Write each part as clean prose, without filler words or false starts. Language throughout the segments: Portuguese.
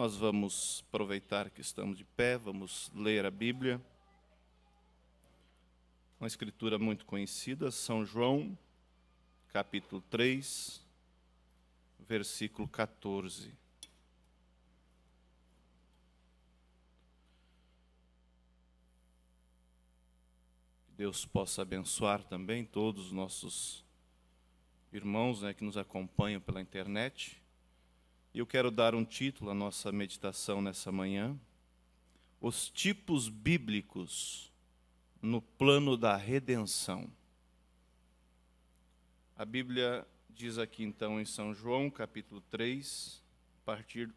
Nós vamos aproveitar que estamos de pé, vamos ler a Bíblia. Uma escritura muito conhecida, São João, capítulo 3, versículo 14. Que Deus possa abençoar também todos os nossos irmãos, que nos acompanham pela internet. E eu quero dar um título à nossa meditação nessa manhã: Os tipos bíblicos no plano da redenção. A Bíblia diz aqui então em São João, capítulo 3,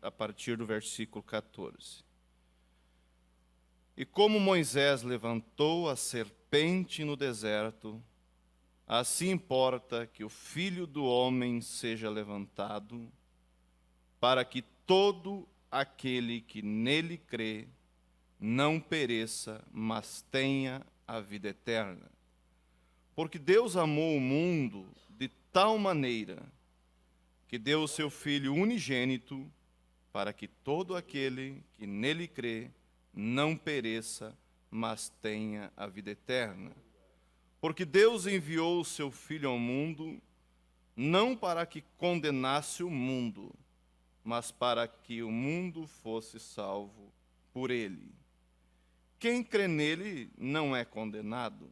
a partir do versículo 14. E como Moisés levantou a serpente no deserto, assim importa que o Filho do Homem seja levantado, para que todo aquele que nele crê não pereça, mas tenha a vida eterna. Porque Deus amou o mundo de tal maneira que deu o seu Filho unigênito, para que todo aquele que nele crê não pereça, mas tenha a vida eterna. Porque Deus enviou o seu Filho ao mundo, não para que condenasse o mundo, mas para que o mundo fosse salvo por ele. Quem crê nele não é condenado,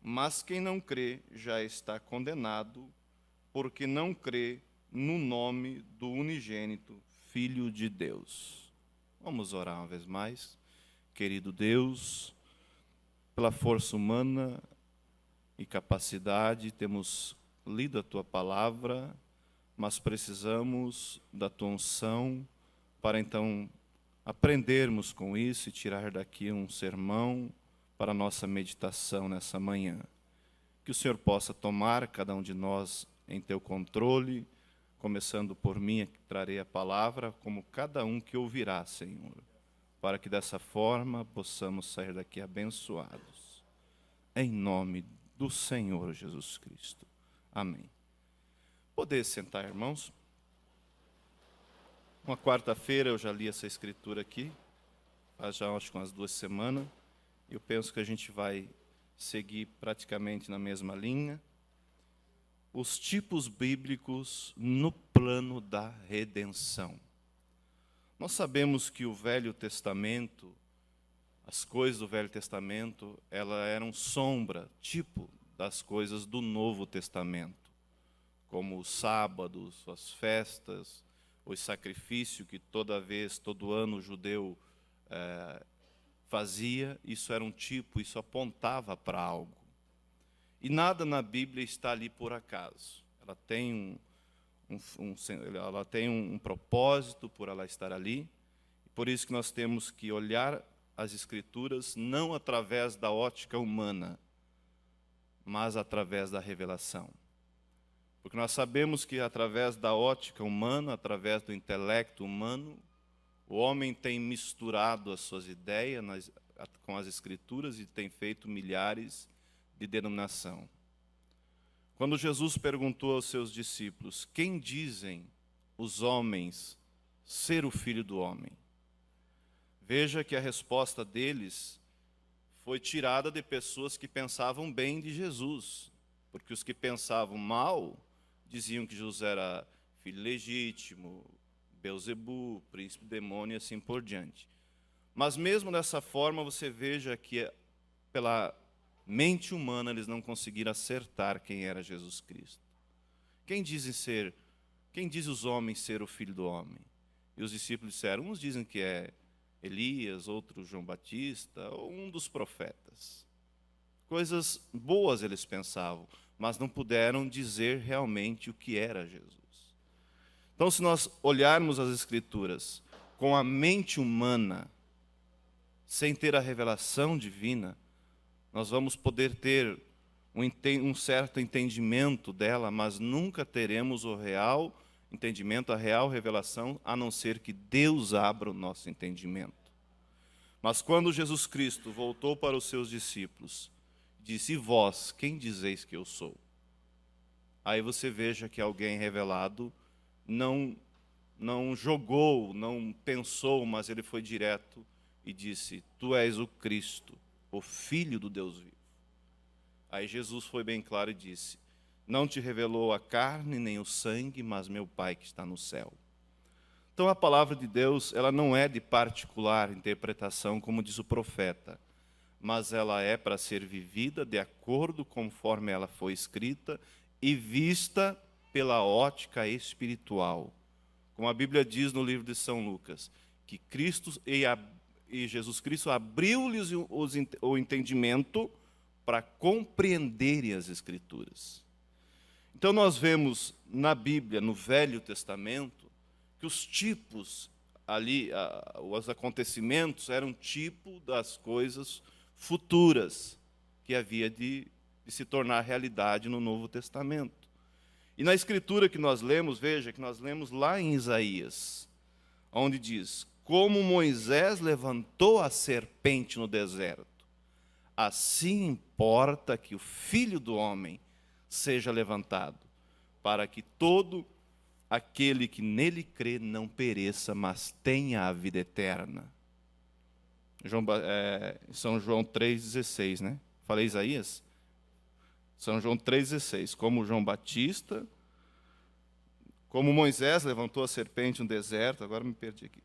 mas quem não crê já está condenado, porque não crê no nome do unigênito Filho de Deus. Vamos orar uma vez mais. Querido Deus, pela força humana e capacidade, temos lido a Tua palavra, mas precisamos da Tua unção para então aprendermos com isso e tirar daqui um sermão para a nossa meditação nessa manhã. Que o Senhor possa tomar cada um de nós em Teu controle, começando por mim, que trarei a palavra, como cada um que ouvirá, Senhor, para que dessa forma possamos sair daqui abençoados. Em nome do Senhor Jesus Cristo. Amém. Poder sentar, irmãos. Uma quarta-feira eu já li essa escritura aqui, faz já acho que umas 2 semanas. Eu penso que a gente vai seguir praticamente na mesma linha. Os tipos bíblicos no plano da redenção. Nós sabemos que o Velho Testamento, as coisas do Velho Testamento, elas eram sombra, tipo das coisas do Novo Testamento, como os sábados, as festas, os sacrifícios que todo ano o judeu fazia. Isso era um tipo, isso apontava para algo. E nada na Bíblia está ali por acaso. Ela tem um propósito por ela estar ali. Por isso que nós temos que olhar as Escrituras não através da ótica humana, mas através da revelação. Porque nós sabemos que através da ótica humana, através do intelecto humano, o homem tem misturado as suas ideias com as Escrituras e tem feito milhares de denominação. Quando Jesus perguntou aos seus discípulos: quem dizem os homens ser o Filho do Homem? Veja que a resposta deles foi tirada de pessoas que pensavam bem de Jesus, porque os que pensavam mal diziam que Jesus era filho legítimo, Beelzebu, príncipe demônio e assim por diante. Mas mesmo dessa forma, você veja que pela mente humana eles não conseguiram acertar quem era Jesus Cristo. Quem diz os homens ser o Filho do Homem? E os discípulos disseram, uns dizem que é Elias, outros João Batista, ou um dos profetas. Coisas boas eles pensavam, mas não puderam dizer realmente o que era Jesus. Então, se nós olharmos as Escrituras com a mente humana, sem ter a revelação divina, nós vamos poder ter um certo entendimento dela, mas nunca teremos o real entendimento, a real revelação, a não ser que Deus abra o nosso entendimento. Mas quando Jesus Cristo voltou para os seus discípulos, disse: e vós, quem dizeis que eu sou? Aí você veja que alguém revelado não não jogou, não pensou, mas ele foi direto e disse: Tu és o Cristo, o Filho do Deus vivo. Aí Jesus foi bem claro e disse: Não te revelou a carne nem o sangue, mas meu Pai que está no céu. Então a palavra de Deus, ela não é de particular interpretação, como diz o profeta, mas ela é para ser vivida de acordo conforme ela foi escrita e vista pela ótica espiritual. Como a Bíblia diz no livro de São Lucas, que Cristo e Jesus Cristo abriu-lhes o entendimento para compreenderem as Escrituras. Então nós vemos na Bíblia, no Velho Testamento, que os tipos ali, os acontecimentos eram tipo das coisas futuras que havia de se tornar realidade no Novo Testamento. E na Escritura que nós lemos, veja que nós lemos lá em Isaías, onde diz: Como Moisés levantou a serpente no deserto, assim importa que o Filho do Homem seja levantado, para que todo aquele que nele crê não pereça, mas tenha a vida eterna. São João 3,16, né? Falei Isaías? São João 3,16. Como João Batista, como Moisés levantou a serpente no deserto, agora me perdi aqui.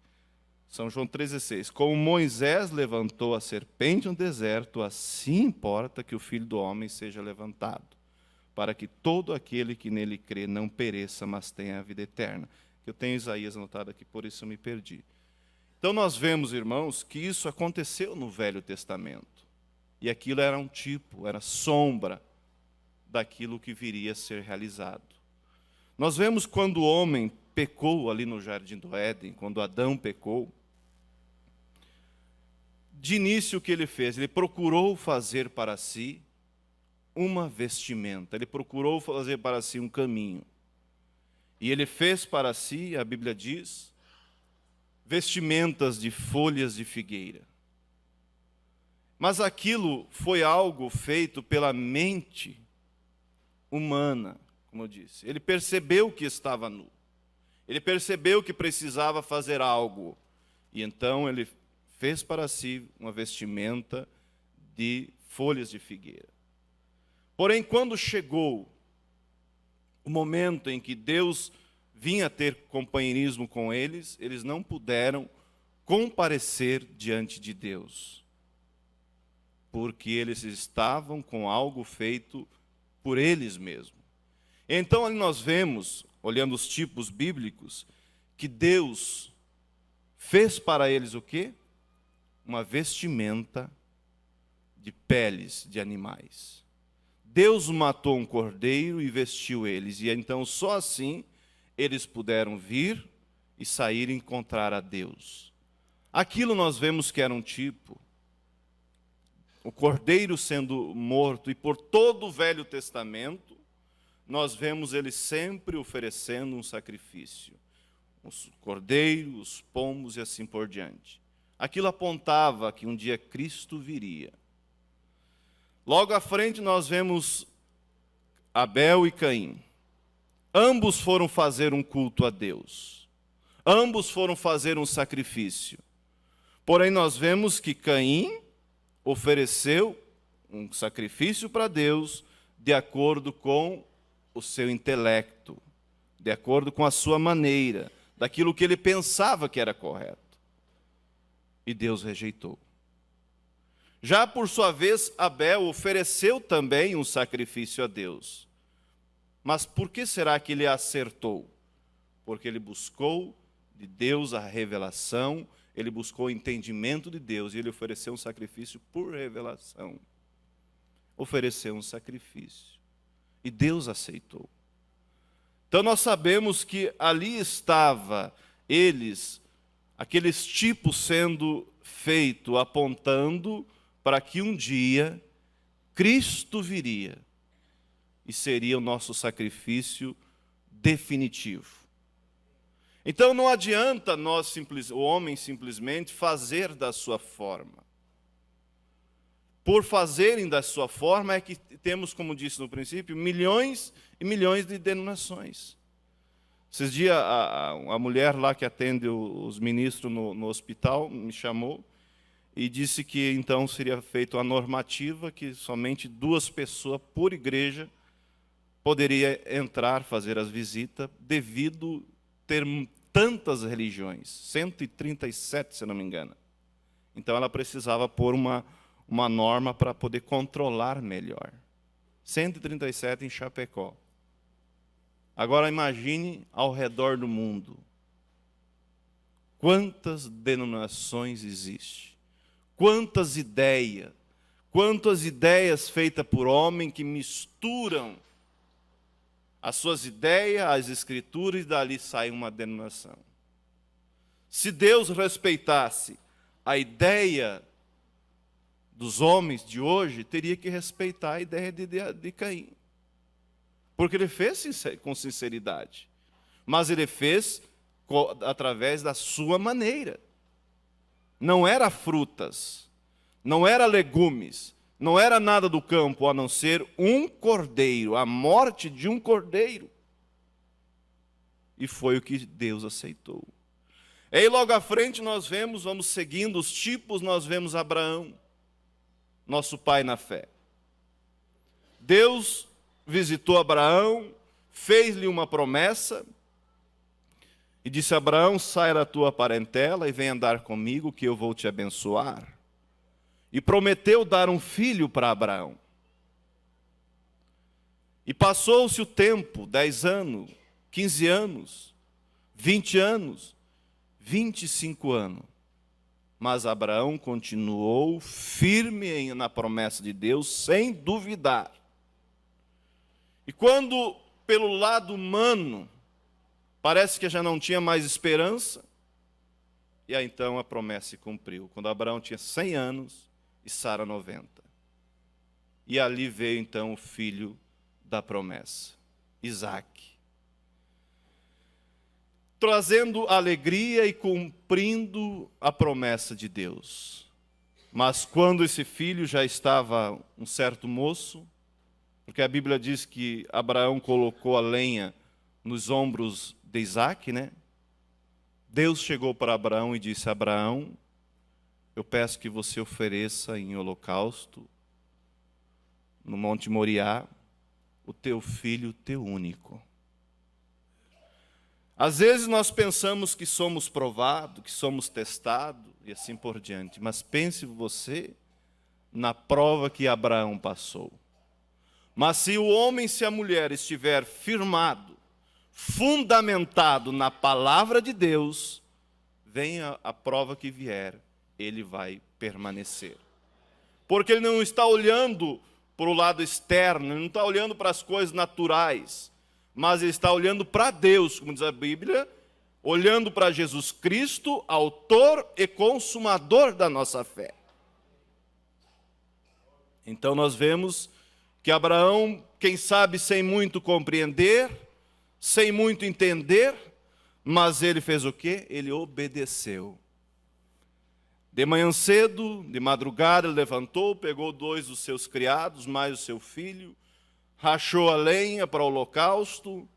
São João 3,16. Como Moisés levantou a serpente no deserto, assim importa que o Filho do Homem seja levantado, para que todo aquele que nele crê não pereça, mas tenha a vida eterna. Eu tenho Isaías anotado aqui, por isso eu me perdi. Então nós vemos, irmãos, que isso aconteceu no Velho Testamento. E aquilo era um tipo, era sombra daquilo que viria a ser realizado. Nós vemos quando o homem pecou ali no Jardim do Éden, quando Adão pecou, de início o que ele fez? Ele procurou fazer para si uma vestimenta, ele procurou fazer para si um caminho. E ele fez para si, a Bíblia diz, vestimentas de folhas de figueira. Mas aquilo foi algo feito pela mente humana, como eu disse. Ele percebeu que estava nu. Ele percebeu que precisava fazer algo. E então ele fez para si uma vestimenta de folhas de figueira. Porém, quando chegou o momento em que Deus vinha ter companheirismo com eles, eles não puderam comparecer diante de Deus, porque eles estavam com algo feito por eles mesmos. Então, ali nós vemos, olhando os tipos bíblicos, que Deus fez para eles o quê? Uma vestimenta de peles de animais. Deus matou um cordeiro e vestiu eles, e então só assim eles puderam vir e sair e encontrar a Deus. Aquilo nós vemos que era um tipo, o cordeiro sendo morto, e por todo o Velho Testamento, nós vemos ele sempre oferecendo um sacrifício. Os cordeiros, os pombos e assim por diante. Aquilo apontava que um dia Cristo viria. Logo à frente nós vemos Abel e Caim. Ambos foram fazer um culto a Deus. Ambos foram fazer um sacrifício. Porém nós vemos que Caim ofereceu um sacrifício para Deus de acordo com o seu intelecto, de acordo com a sua maneira, daquilo que ele pensava que era correto. E Deus rejeitou. Já por sua vez, Abel ofereceu também um sacrifício a Deus. Mas por que será que ele acertou? Porque ele buscou de Deus a revelação, ele buscou o entendimento de Deus, e ele ofereceu um sacrifício por revelação. Ofereceu um sacrifício. E Deus aceitou. Então nós sabemos que ali estava eles, aqueles tipos sendo feito, apontando para que um dia Cristo viria e seria o nosso sacrifício definitivo. Então não adianta o homem simplesmente fazer da sua forma. Por fazerem da sua forma é que temos, como disse no princípio, milhões e milhões de denominações. Esses dias, a mulher lá que atende os ministros no hospital me chamou e disse que então seria feita uma normativa que somente 2 pessoas por igreja poderia entrar, fazer as visitas, devido ter tantas religiões, 137, se não me engano. Então ela precisava pôr uma norma para poder controlar melhor. 137 em Chapecó. Agora imagine ao redor do mundo. Quantas denominações existem? Quantas ideias feitas por homem que misturam as suas ideias, as escrituras, e dali sai uma denominação. Se Deus respeitasse a ideia dos homens de hoje, teria que respeitar a ideia de Caim. Porque ele fez com sinceridade. Mas ele fez através da sua maneira. Não era frutas, não era legumes, não era nada do campo, a não ser um cordeiro, a morte de um cordeiro. E foi o que Deus aceitou. E aí logo à frente vamos seguindo os tipos, nós vemos Abraão, nosso pai na fé. Deus visitou Abraão, fez-lhe uma promessa, e disse a Abraão: sai da tua parentela e vem andar comigo, que eu vou te abençoar. E prometeu dar um filho para Abraão. E passou-se o tempo, 10 anos, 15 anos, 20 anos, 25 anos. Mas Abraão continuou firme na promessa de Deus, sem duvidar. E quando, pelo lado humano, parece que já não tinha mais esperança, e aí então a promessa se cumpriu. Quando Abraão tinha 100 anos e Sara 90. E ali veio então o filho da promessa, Isaque. Trazendo alegria e cumprindo a promessa de Deus. Mas quando esse filho já estava um certo moço, porque a Bíblia diz que Abraão colocou a lenha nos ombros de Isaque, né? Deus chegou para Abraão e disse: Abraão, eu peço que você ofereça em holocausto, no Monte Moriá, o teu filho, teu único. Às vezes nós pensamos que somos provados, que somos testados e assim por diante. Mas pense você na prova que Abraão passou. Mas se o homem, se a mulher estiver firmado, fundamentado na palavra de Deus, venha a prova que vier, ele vai permanecer. Porque ele não está olhando para o lado externo, ele não está olhando para as coisas naturais, mas ele está olhando para Deus, como diz a Bíblia, olhando para Jesus Cristo, autor e consumador da nossa fé. Então nós vemos que Abraão, quem sabe sem muito compreender, sem muito entender, mas ele fez o quê? Ele obedeceu. De manhã cedo, de madrugada, ele levantou, pegou 2 dos seus criados, mais o seu filho, rachou a lenha para o holocausto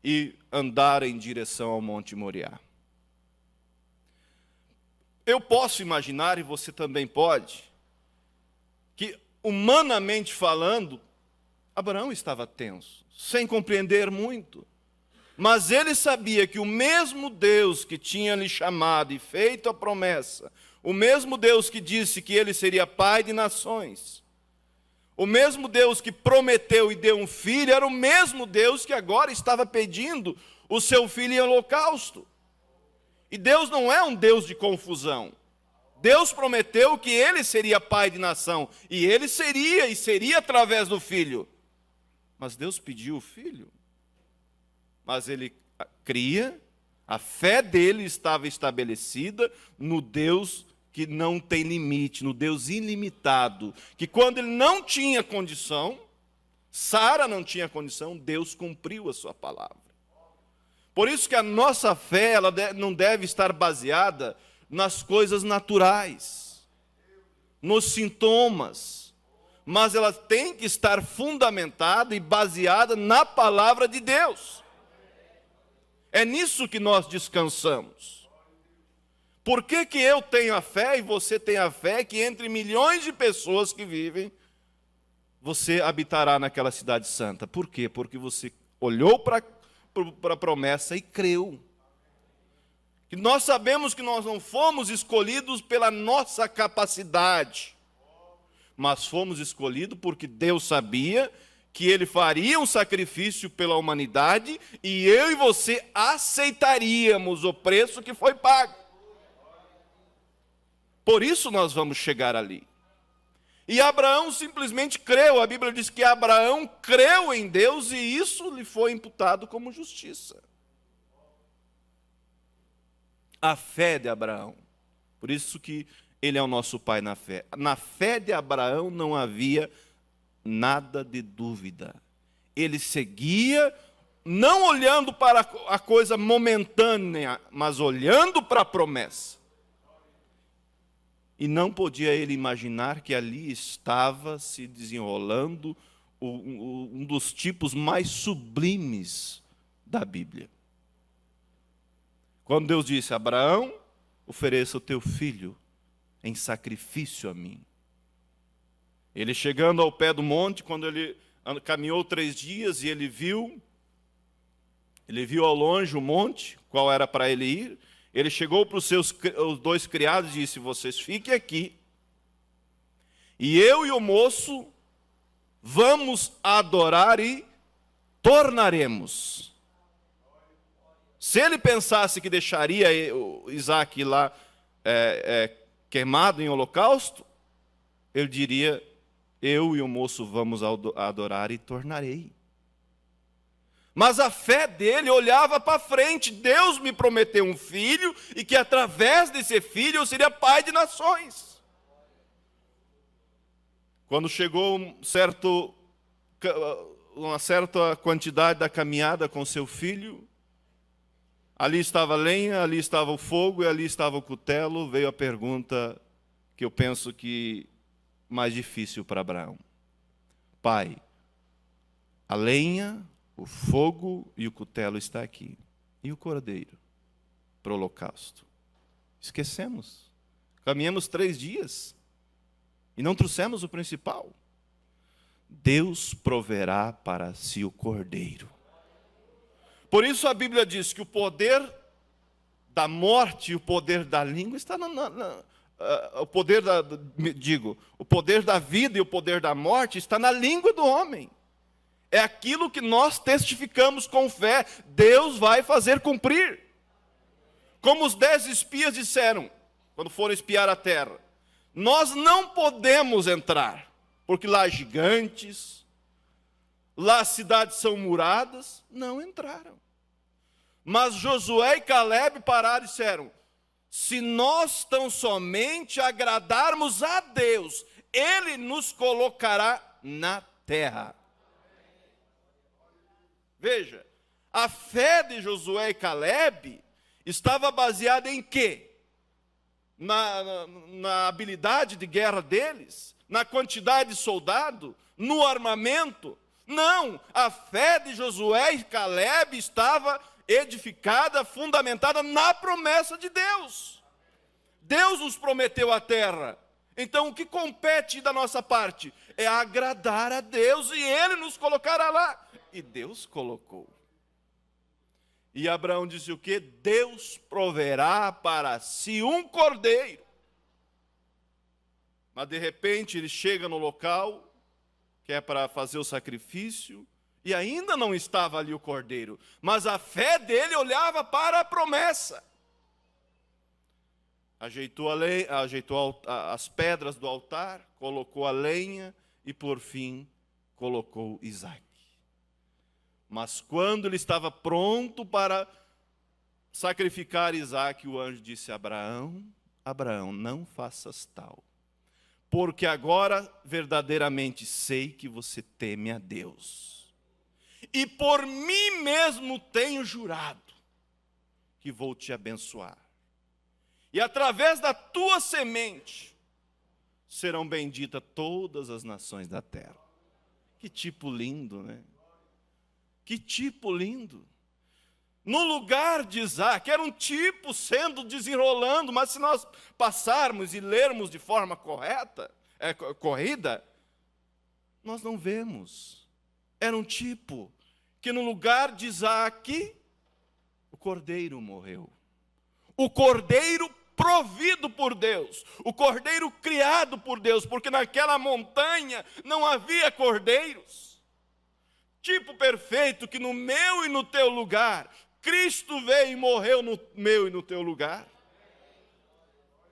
e andaram em direção ao Monte Moriá. Eu posso imaginar, e você também pode, que humanamente falando, Abraão estava tenso, sem compreender muito. Mas ele sabia que o mesmo Deus que tinha lhe chamado e feito a promessa, o mesmo Deus que disse que ele seria pai de nações, o mesmo Deus que prometeu e deu um filho, era o mesmo Deus que agora estava pedindo o seu filho em holocausto. E Deus não é um Deus de confusão. Deus prometeu que ele seria pai de nação, e ele seria, e seria através do filho. Mas Deus pediu o filho. Mas ele cria, a fé dele estava estabelecida no Deus que não tem limite, no Deus ilimitado, que quando ele não tinha condição, Sara não tinha condição, Deus cumpriu a sua palavra. Por isso que a nossa fé ela não deve estar baseada nas coisas naturais, nos sintomas, mas ela tem que estar fundamentada e baseada na palavra de Deus. É nisso que nós descansamos. Por que que eu tenho a fé e você tem a fé que entre milhões de pessoas que vivem, você habitará naquela cidade santa? Por quê? Porque você olhou para a promessa e creu. E nós sabemos que nós não fomos escolhidos pela nossa capacidade, mas fomos escolhidos porque Deus sabia que Ele faria um sacrifício pela humanidade e eu e você aceitaríamos o preço que foi pago. Por isso nós vamos chegar ali. E Abraão simplesmente creu. A Bíblia diz que Abraão creu em Deus e isso lhe foi imputado como justiça. A fé de Abraão. Por isso que ele é o nosso pai na fé. Na fé de Abraão não havia nada de dúvida. Ele seguia, não olhando para a coisa momentânea, mas olhando para a promessa. E não podia ele imaginar que ali estava se desenrolando um dos tipos mais sublimes da Bíblia. Quando Deus disse: Abraão, ofereça o teu filho em sacrifício a mim. Ele chegando ao pé do monte, quando ele caminhou 3 dias e ele viu ao longe o monte, qual era para ele ir. Ele chegou para os 2 criados e disse: vocês fiquem aqui, e eu e o moço vamos adorar e tornaremos. Se ele pensasse que deixaria o Isaac lá queimado em holocausto, ele diria: eu e o moço vamos adorar e tornarei. Mas a fé dele olhava para frente. Deus me prometeu um filho e que através desse filho eu seria pai de nações. Quando chegou uma certa quantidade da caminhada com seu filho, ali estava a lenha, ali estava o fogo e ali estava o cutelo, veio a pergunta que eu penso que mais difícil para Abraão. Pai, a lenha, o fogo e o cutelo está aqui. E o cordeiro para o holocausto? Esquecemos. Caminhamos 3 dias e não trouxemos o principal. Deus proverá para si o cordeiro. Por isso a Bíblia diz que o poder da morte e o poder da língua está o poder da vida e o poder da morte está na língua do homem. É aquilo que nós testificamos com fé. Deus vai fazer cumprir. Como os 10 espias disseram, quando foram espiar a terra: nós não podemos entrar, porque lá há gigantes, lá as cidades são muradas. Não entraram. Mas Josué e Caleb pararam e disseram: se nós tão somente agradarmos a Deus, Ele nos colocará na terra. Veja, a fé de Josué e Caleb estava baseada em quê? Na habilidade de guerra deles? Na quantidade de soldado? No armamento? Não, a fé de Josué e Caleb estava edificada, fundamentada na promessa de Deus. Deus nos prometeu a terra. Então o que compete da nossa parte? É agradar a Deus e Ele nos colocará lá. E Deus colocou. E Abraão disse o quê? Deus proverá para si um cordeiro. Mas de repente ele chega no local, que é para fazer o sacrifício, e ainda não estava ali o cordeiro. Mas a fé dele olhava para a promessa. Ajeitou as pedras do altar, colocou a lenha e por fim colocou Isaac. Mas quando ele estava pronto para sacrificar Isaac, o anjo disse: Abraão, Abraão, não faças tal, porque agora verdadeiramente sei que você teme a Deus, e por mim mesmo tenho jurado que vou te abençoar, e através da tua semente serão benditas todas as nações da terra. Que tipo lindo, né? Que tipo lindo. no lugar de Isaac, era um tipo sendo desenrolando, mas se nós passarmos e lermos de forma corrida, nós não vemos. Era um tipo que no lugar de Isaac, o cordeiro morreu. O cordeiro provido por Deus, o cordeiro criado por Deus, porque naquela montanha não havia cordeiros. Tipo perfeito que no meu e no teu lugar, Cristo veio e morreu no meu e no teu lugar.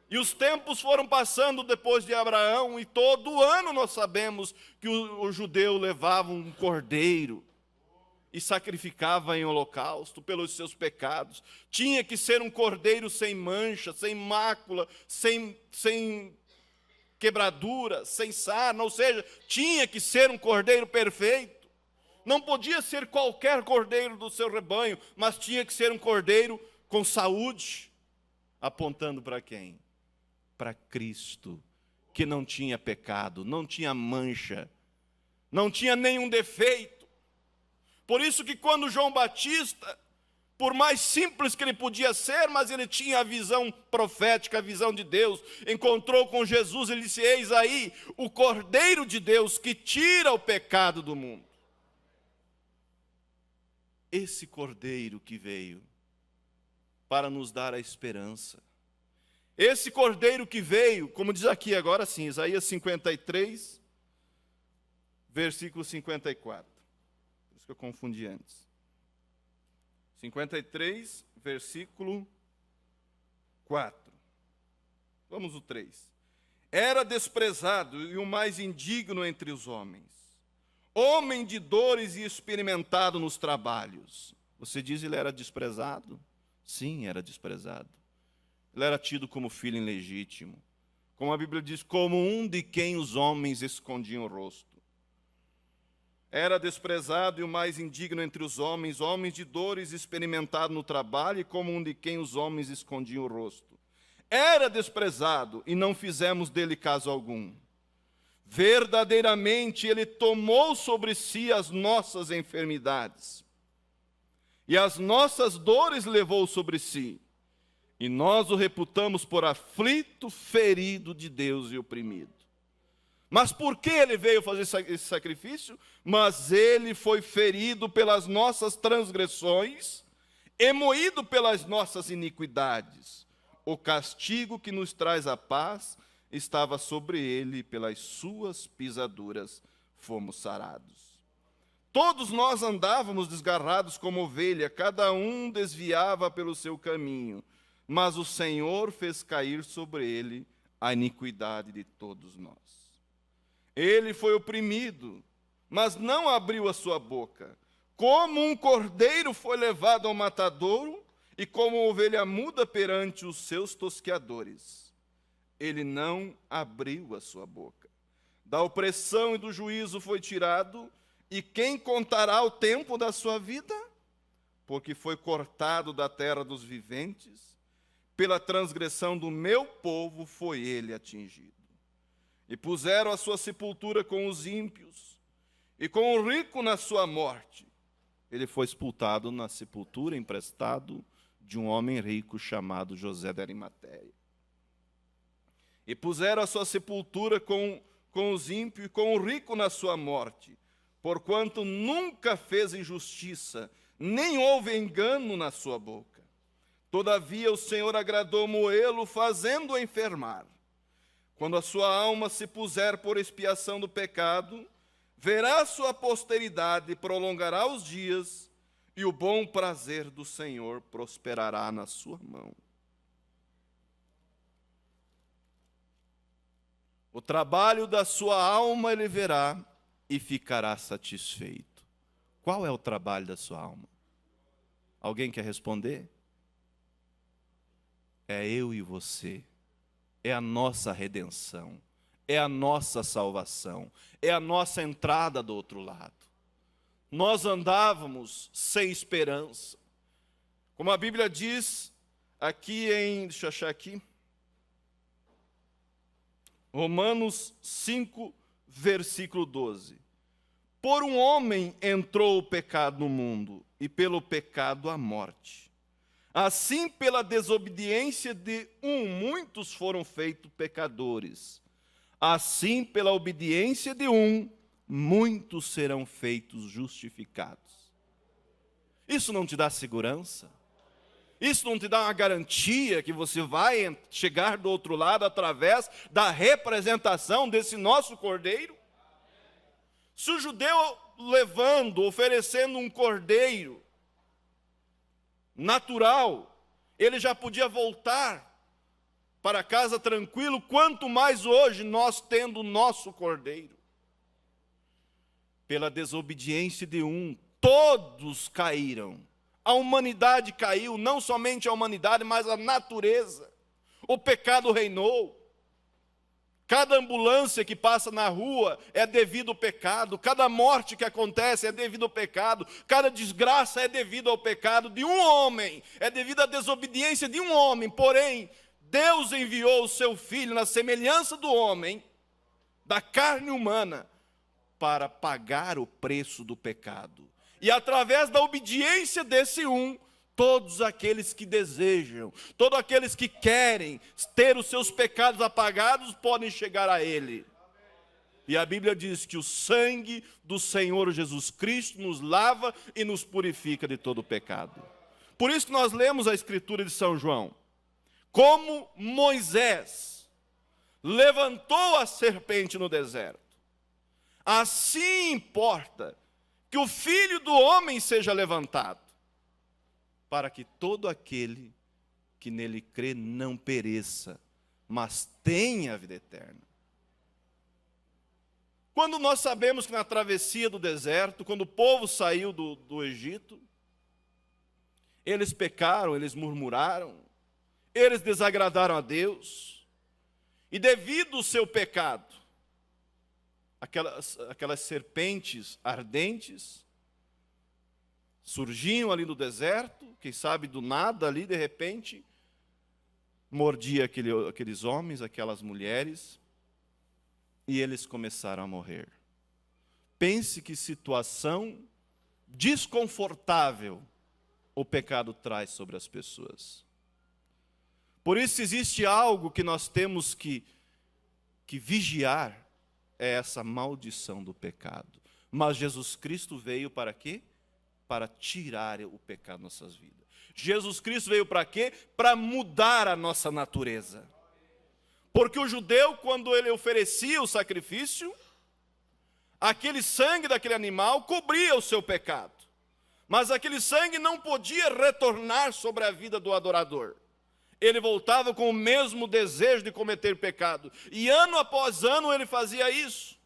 E os tempos foram passando depois de Abraão, e todo ano nós sabemos que o judeu levava um cordeiro e sacrificava em holocausto pelos seus pecados. Tinha que ser um cordeiro sem mancha, sem mácula, sem quebradura, sem sarna, ou seja, tinha que ser um cordeiro perfeito. Não podia ser qualquer cordeiro do seu rebanho, mas tinha que ser um cordeiro com saúde, apontando para quem? Para Cristo, que não tinha pecado, não tinha mancha, não tinha nenhum defeito. Por isso que quando João Batista, por mais simples que ele podia ser, mas ele tinha a visão profética, a visão de Deus, encontrou com Jesus, ele disse: eis aí o Cordeiro de Deus que tira o pecado do mundo. Esse Cordeiro que veio para nos dar a esperança. Esse Cordeiro que veio, como diz aqui agora sim, Isaías 53, versículo 54. Por isso que eu confundi antes. 53, versículo 4. Vamos o 3. Era desprezado e o mais indigno entre os homens, homem de dores e experimentado nos trabalhos. Você diz ele era desprezado? Sim, era desprezado. Ele era tido como filho ilegítimo. Como a Bíblia diz, como um de quem os homens escondiam o rosto. Era desprezado e o mais indigno entre os homens, homem de dores experimentado no trabalho, e como um de quem os homens escondiam o rosto. Era desprezado e não fizemos dele caso algum. Verdadeiramente ele tomou sobre si as nossas enfermidades, e as nossas dores levou sobre si, e nós o reputamos por aflito, ferido de Deus e oprimido. Mas por que ele veio fazer esse sacrifício? Mas ele foi ferido pelas nossas transgressões e moído pelas nossas iniquidades. O castigo que nos traz a paz estava sobre ele, pelas suas pisaduras fomos sarados. Todos nós andávamos desgarrados como ovelha, cada um desviava pelo seu caminho, mas o Senhor fez cair sobre ele a iniquidade de todos nós. Ele foi oprimido, mas não abriu a sua boca. Como um cordeiro foi levado ao matadouro, e como ovelha muda perante os seus tosqueadores, ele não abriu a sua boca. Da opressão e do juízo foi tirado, e quem contará o tempo da sua vida? Porque foi cortado da terra dos viventes, pela transgressão do meu povo foi ele atingido. E puseram a sua sepultura com os ímpios, e com o rico na sua morte. Ele foi sepultado na sepultura emprestado de um homem rico chamado José de Arimateia. E puseram a sua sepultura com os ímpios e com o rico na sua morte, porquanto nunca fez injustiça, nem houve engano na sua boca. Todavia o Senhor agradou moê-lo, fazendo-o enfermar. Quando a sua alma se puser por expiação do pecado, verá sua posteridade, prolongará os dias, e o bom prazer do Senhor prosperará na sua mão. O trabalho da sua alma ele verá e ficará satisfeito. Qual é o trabalho da sua alma? Alguém quer responder? É eu e você. É a nossa redenção. É a nossa salvação. É a nossa entrada do outro lado. Nós andávamos sem esperança. Como a Bíblia diz aqui deixa eu achar aqui, Romanos 5, versículo 12. Por um homem entrou o pecado no mundo, e pelo pecado a morte. Assim, pela desobediência de um, muitos foram feitos pecadores. Assim, pela obediência de um, muitos serão feitos justificados. Isso não te dá segurança? Isso não te dá uma garantia que você vai chegar do outro lado através da representação desse nosso cordeiro? Se o judeu oferecendo um cordeiro natural, ele já podia voltar para casa tranquilo, quanto mais hoje nós tendo o nosso cordeiro. Pela desobediência de um, todos caíram. A humanidade caiu, não somente a humanidade, mas a natureza. O pecado reinou. Cada ambulância que passa na rua é devido ao pecado. Cada morte que acontece é devido ao pecado. Cada desgraça é devido ao pecado de um homem. É devido à desobediência de um homem. Porém, Deus enviou o seu Filho na semelhança do homem, da carne humana, para pagar o preço do pecado. E através da obediência desse um, todos aqueles que desejam, todos aqueles que querem ter os seus pecados apagados, podem chegar a Ele. E a Bíblia diz que o sangue do Senhor Jesus Cristo nos lava e nos purifica de todo o pecado. Por isso que nós lemos a Escritura de São João. Como Moisés levantou a serpente no deserto, assim importa que o Filho do Homem seja levantado, para que todo aquele que nele crê não pereça, mas tenha a vida eterna. Quando nós sabemos que na travessia do deserto, quando o povo saiu do Egito, eles pecaram, eles murmuraram, eles desagradaram a Deus, e devido ao seu pecado, aquelas serpentes ardentes surgiam ali no deserto, quem sabe do nada ali, de repente, mordia aqueles homens, aquelas mulheres, e eles começaram a morrer. Pense que situação desconfortável o pecado traz sobre as pessoas. Por isso existe algo que nós temos que vigiar, é essa maldição do pecado. Mas Jesus Cristo veio para quê? Para tirar o pecado das nossas vidas. Jesus Cristo veio para quê? Para mudar a nossa natureza. Porque o judeu, quando ele oferecia o sacrifício, aquele sangue daquele animal cobria o seu pecado. Mas aquele sangue não podia retornar sobre a vida do adorador. Ele voltava com o mesmo desejo de cometer pecado. E ano após ano ele fazia isso.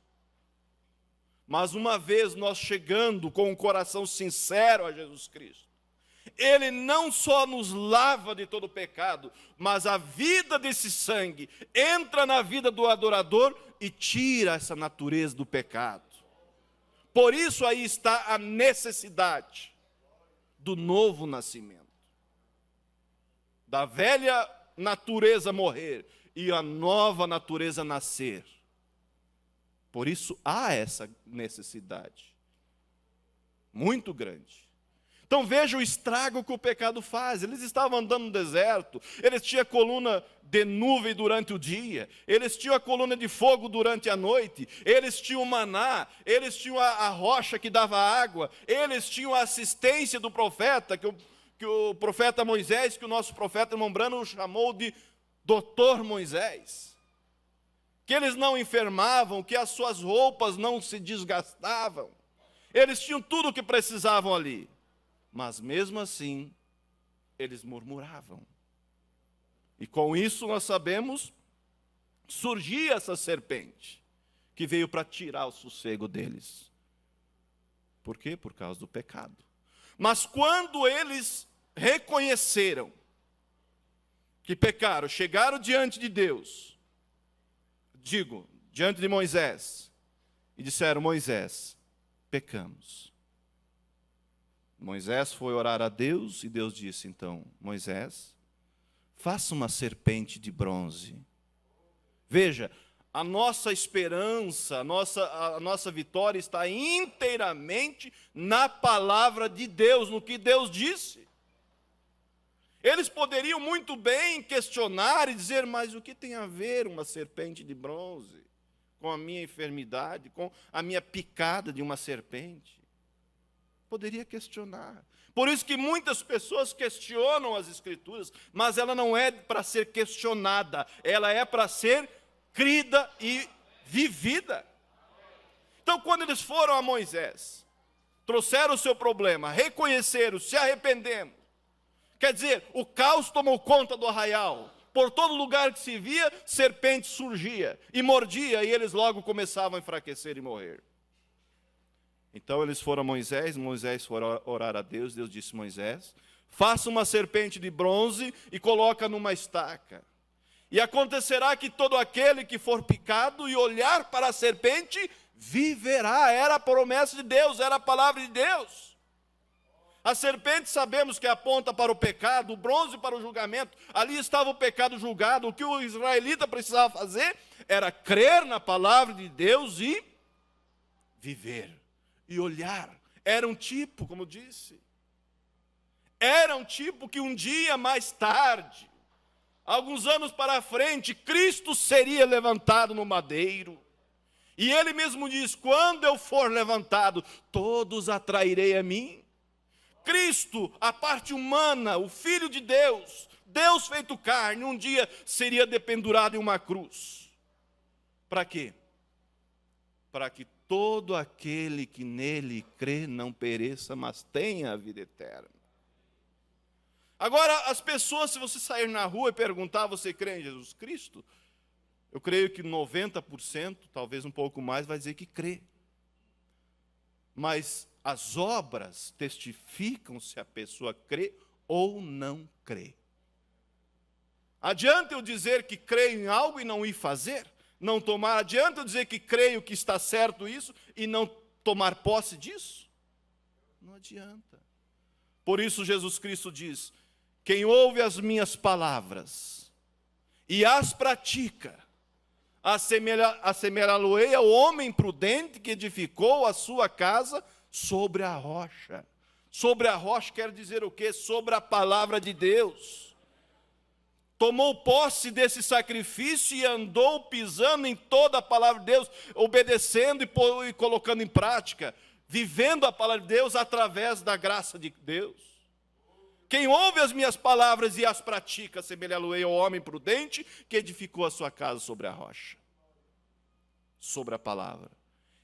Mas uma vez nós chegando com um coração sincero a Jesus Cristo, Ele não só nos lava de todo pecado, mas a vida desse sangue entra na vida do adorador e tira essa natureza do pecado. Por isso aí está a necessidade do novo nascimento. Da velha natureza morrer e a nova natureza nascer. Por isso há essa necessidade muito grande. Então veja o estrago que o pecado faz. Eles estavam andando no deserto, eles tinham coluna de nuvem durante o dia, eles tinham a coluna de fogo durante a noite, eles tinham o maná, eles tinham a rocha que dava água, eles tinham a assistência do profeta, que o profeta Moisés, que o nosso profeta irmão Brano chamou de Doutor Moisés. Que eles não enfermavam, que as suas roupas não se desgastavam. Eles tinham tudo o que precisavam ali. Mas mesmo assim, eles murmuravam. E com isso nós sabemos, surgia essa serpente, que veio para tirar o sossego deles. Por quê? Por causa do pecado. Mas quando eles reconheceram que pecaram, chegaram diante de Deus, diante de Moisés, e disseram: Moisés, pecamos. Moisés foi orar a Deus e Deus disse então: Moisés, faça uma serpente de bronze. Veja, A nossa esperança, a nossa vitória está inteiramente na palavra de Deus, no que Deus disse. Eles poderiam muito bem questionar e dizer, mas o que tem a ver uma serpente de bronze com a minha enfermidade, com a minha picada de uma serpente? Poderia questionar. Por isso que muitas pessoas questionam as Escrituras, mas ela não é para ser questionada, ela é para ser crida e vivida. Então, quando eles foram a Moisés, trouxeram o seu problema, reconheceram, se arrependeram. Quer dizer, o caos tomou conta do arraial. Por todo lugar que se via, serpente surgia e mordia, e eles logo começavam a enfraquecer e morrer. Então eles foram a Moisés foi orar a Deus. Deus disse a Moisés, faça uma serpente de bronze e coloca numa estaca. E acontecerá que todo aquele que for picado e olhar para a serpente, viverá. Era a promessa de Deus, era a palavra de Deus. A serpente sabemos que aponta para o pecado, o bronze para o julgamento. Ali estava o pecado julgado. O que o israelita precisava fazer era crer na palavra de Deus e viver. E olhar. Era um tipo, como disse. Era um tipo que um dia mais tarde, alguns anos para frente, Cristo seria levantado no madeiro. E ele mesmo diz, quando eu for levantado, todos atrairei a mim. Cristo, a parte humana, o Filho de Deus, Deus feito carne, um dia seria dependurado em uma cruz. Para quê? Para que todo aquele que nele crê não pereça, mas tenha a vida eterna. Agora, as pessoas, se você sair na rua e perguntar, você crê em Jesus Cristo? Eu creio que 90%, talvez um pouco mais, vai dizer que crê. Mas as obras testificam se a pessoa crê ou não crê. Adianta eu dizer que creio em algo e não ir fazer? Não tomar? Adianta eu dizer que creio que está certo isso e não tomar posse disso? Não adianta. Por isso Jesus Cristo diz, quem ouve as minhas palavras e as pratica, assemelhá-lo-ei ao homem prudente que edificou a sua casa sobre a rocha. Sobre a rocha quer dizer o quê? Sobre a palavra de Deus. Tomou posse desse sacrifício e andou pisando em toda a palavra de Deus, obedecendo e colocando em prática, vivendo a palavra de Deus através da graça de Deus. Quem ouve as minhas palavras e as pratica, assemelhá-lo-ei ao homem prudente que edificou a sua casa sobre a rocha. Sobre a palavra.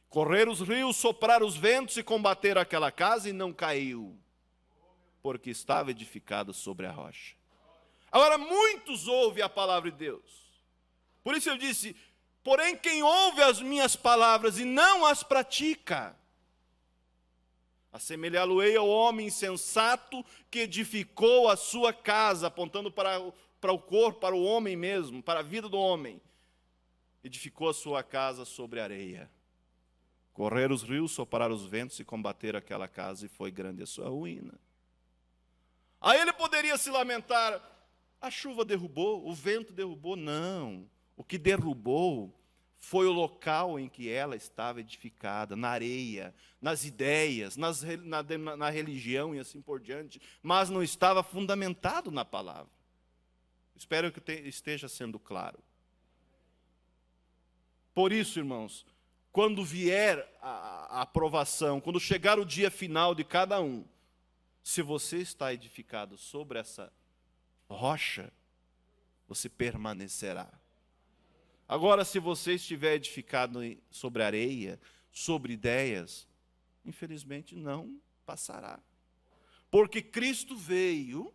Correr os rios, soprar os ventos e combater aquela casa e não caiu, porque estava edificado sobre a rocha. Agora, muitos ouvem a palavra de Deus. Por isso eu disse, porém quem ouve as minhas palavras e não as pratica, assemelhá-lo-ei ao homem insensato que edificou a sua casa, apontando para o corpo, para o homem mesmo, para a vida do homem. Edificou a sua casa sobre areia. Correr os rios, soprar os ventos e combater aquela casa, e foi grande a sua ruína. Aí ele poderia se lamentar, a chuva derrubou, o vento derrubou. Não, o que derrubou foi o local em que ela estava edificada, na areia, nas ideias, na religião e assim por diante, mas não estava fundamentado na palavra. Espero que esteja sendo claro. Por isso, irmãos, quando vier a aprovação, quando chegar o dia final de cada um, se você está edificado sobre essa rocha, você permanecerá. Agora, se você estiver edificado sobre areia, sobre ideias, infelizmente não passará. Porque Cristo veio,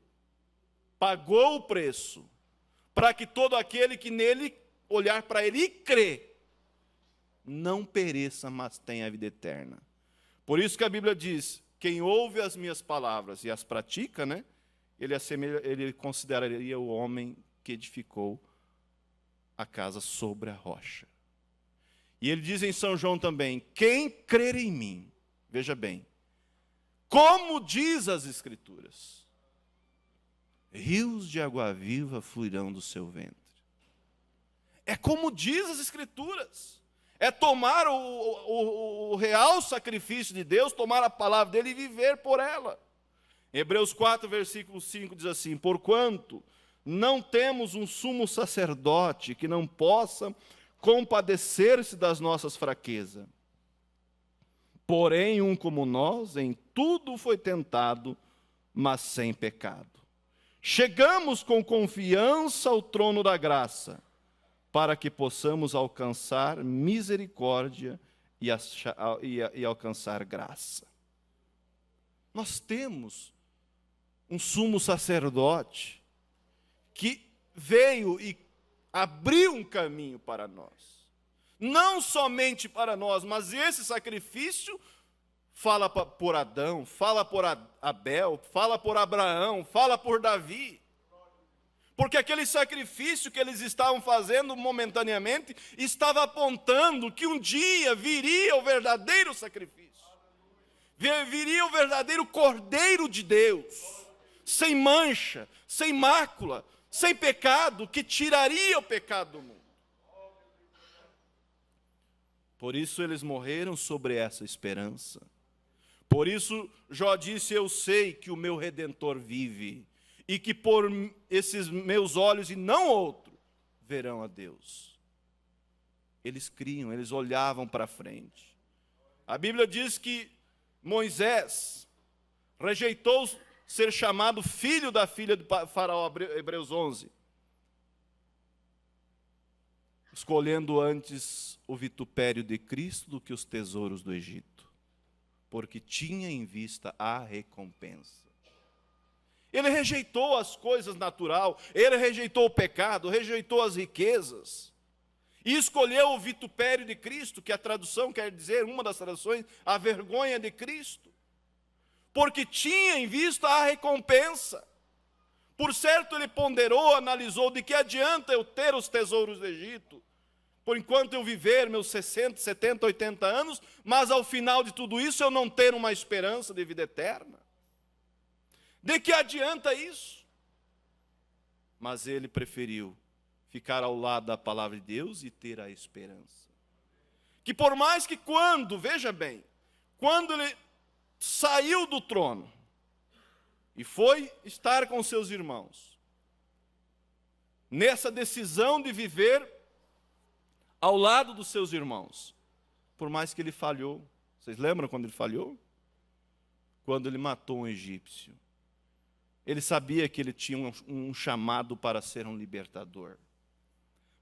pagou o preço, para que todo aquele que nele olhar para ele e crer, não pereça, mas tenha a vida eterna. Por isso que a Bíblia diz, quem ouve as minhas palavras e as pratica, né, ele consideraria o homem que edificou a casa sobre a rocha. E ele diz em São João também, quem crer em mim, veja bem, como diz as Escrituras, rios de água viva fluirão do seu ventre. É como diz as Escrituras. É tomar o real sacrifício de Deus, tomar a palavra dele e viver por ela. Hebreus 4, versículo 5 diz assim: porquanto não temos um sumo sacerdote que não possa compadecer-se das nossas fraquezas, porém um como nós em tudo foi tentado, mas sem pecado. Chegamos com confiança ao trono da graça, para que possamos alcançar misericórdia e alcançar graça. Nós temos um sumo sacerdote que veio e abriu um caminho para nós. Não somente para nós, mas esse sacrifício fala por Adão, fala por Abel, fala por Abraão, fala por Davi. Porque aquele sacrifício que eles estavam fazendo momentaneamente estava apontando que um dia viria o verdadeiro sacrifício. Viria o verdadeiro Cordeiro de Deus, sem mancha, sem mácula, sem pecado, que tiraria o pecado do mundo. Por isso eles morreram sobre essa esperança. Por isso Jó disse: eu sei que o meu Redentor vive, e que por esses meus olhos e não outro, verão a Deus. Eles criam, eles olhavam para frente. A Bíblia diz que Moisés rejeitou ser chamado filho da filha de Faraó, Hebreus 11, escolhendo antes o vitupério de Cristo do que os tesouros do Egito, porque tinha em vista a recompensa. Ele rejeitou as coisas naturais, ele rejeitou o pecado, rejeitou as riquezas, e escolheu o vitupério de Cristo, que a tradução quer dizer, uma das traduções, a vergonha de Cristo, porque tinha em vista a recompensa. Por certo ele ponderou, analisou: de que adianta eu ter os tesouros do Egito, por enquanto eu viver meus 60, 70, 80 anos, mas ao final de tudo isso eu não ter uma esperança de vida eterna? De que adianta isso? Mas ele preferiu ficar ao lado da palavra de Deus e ter a esperança. Que por mais que veja bem, quando ele saiu do trono e foi estar com seus irmãos, nessa decisão de viver ao lado dos seus irmãos, por mais que ele falhou, vocês lembram quando ele falhou? Quando ele matou um egípcio. Ele sabia que ele tinha um chamado para ser um libertador.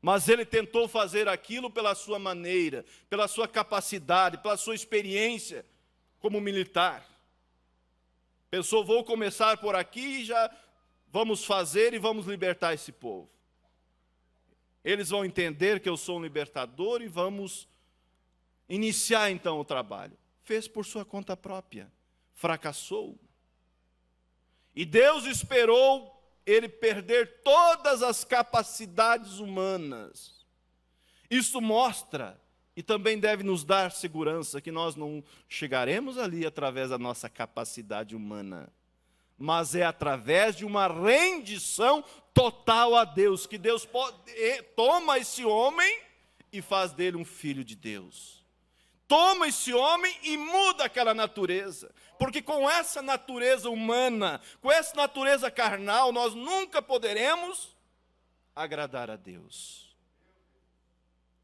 Mas ele tentou fazer aquilo pela sua maneira, pela sua capacidade, pela sua experiência como militar. Pensou: vou começar por aqui e já vamos fazer e vamos libertar esse povo. Eles vão entender que eu sou um libertador e vamos iniciar então o trabalho. Fez por sua conta própria, fracassou. E Deus esperou ele perder todas as capacidades humanas. Isso mostra, e também deve nos dar segurança, que nós não chegaremos ali através da nossa capacidade humana, mas é através de uma rendição total a Deus, que Deus toma esse homem e faz dele um filho de Deus. Toma esse homem e muda aquela natureza, porque com essa natureza humana, com essa natureza carnal, nós nunca poderemos agradar a Deus.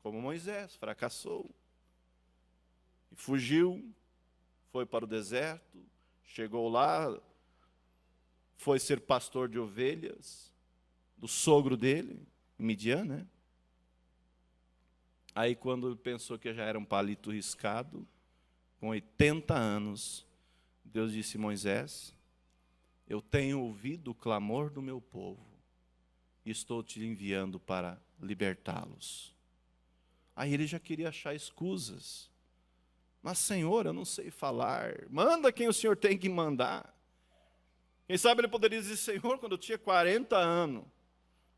Como Moisés fracassou, e fugiu, foi para o deserto, chegou lá, foi ser pastor de ovelhas do sogro dele, Midian, né? Aí quando ele pensou que já era um palito riscado, com 80 anos, Deus disse: Moisés, eu tenho ouvido o clamor do meu povo, e estou te enviando para libertá-los. Aí ele já queria achar escusas. Mas Senhor, eu não sei falar, manda quem o Senhor tem que mandar. Quem sabe ele poderia dizer: Senhor, quando eu tinha 40 anos,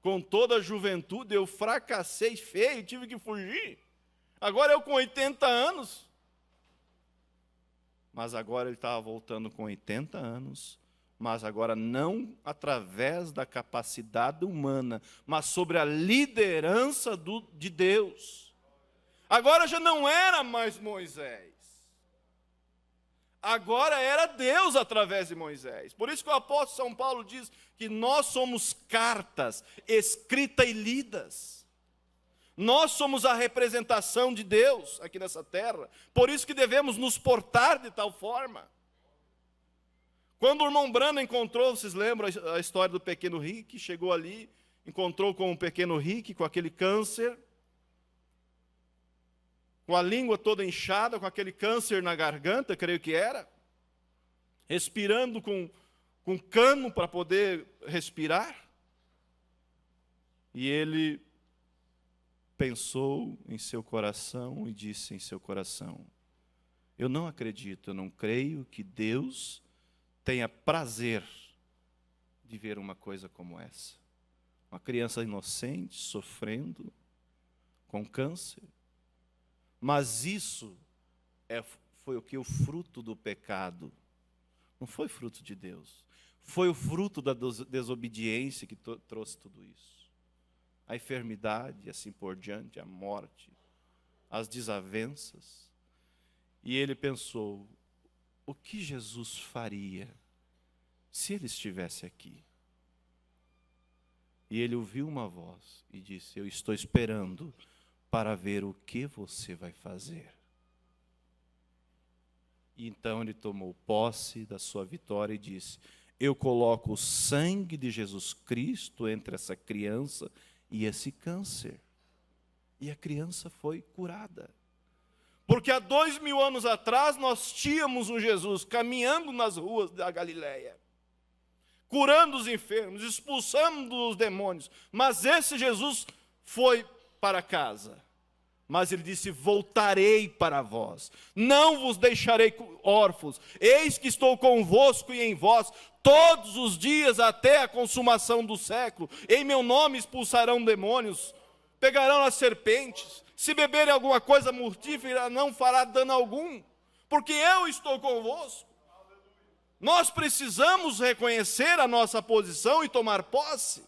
com toda a juventude, eu fracassei feio, tive que fugir. Agora eu com 80 anos. Mas agora ele estava voltando com 80 anos, mas agora não através da capacidade humana, mas sobre a liderança de Deus. Agora já não era mais Moisés. Agora era Deus através de Moisés. Por isso que o apóstolo São Paulo diz que nós somos cartas escritas e lidas. Nós somos a representação de Deus aqui nessa terra. Por isso que devemos nos portar de tal forma. Quando o irmão Branham encontrou, vocês lembram a história do pequeno Rick? Chegou ali, encontrou com o pequeno Rick, com aquele câncer, com a língua toda inchada, com aquele câncer na garganta, creio que era, respirando com cano para poder respirar. E ele pensou em seu coração e disse em seu coração: eu não acredito, eu não creio que Deus tenha prazer de ver uma coisa como essa. Uma criança inocente, sofrendo, com câncer. Mas isso foi o que? O fruto do pecado. Não foi fruto de Deus. Foi o fruto da desobediência que trouxe tudo isso. A enfermidade, assim por diante, a morte, as desavenças. E ele pensou: o que Jesus faria se ele estivesse aqui? E ele ouviu uma voz e disse: eu estou esperando para ver o que você vai fazer. E então ele tomou posse da sua vitória e disse: eu coloco o sangue de Jesus Cristo entre essa criança e esse câncer. E a criança foi curada. Porque há 2000 anos atrás nós tínhamos um Jesus caminhando nas ruas da Galileia, curando os enfermos, expulsando os demônios. Mas esse Jesus foi para casa. Mas ele disse: voltarei para vós, não vos deixarei órfãos, eis que estou convosco e em vós todos os dias até a consumação do século. Em meu nome expulsarão demônios, pegarão as serpentes, se beberem alguma coisa mortífera não fará dano algum, porque eu estou convosco. Nós precisamos reconhecer a nossa posição e tomar posse.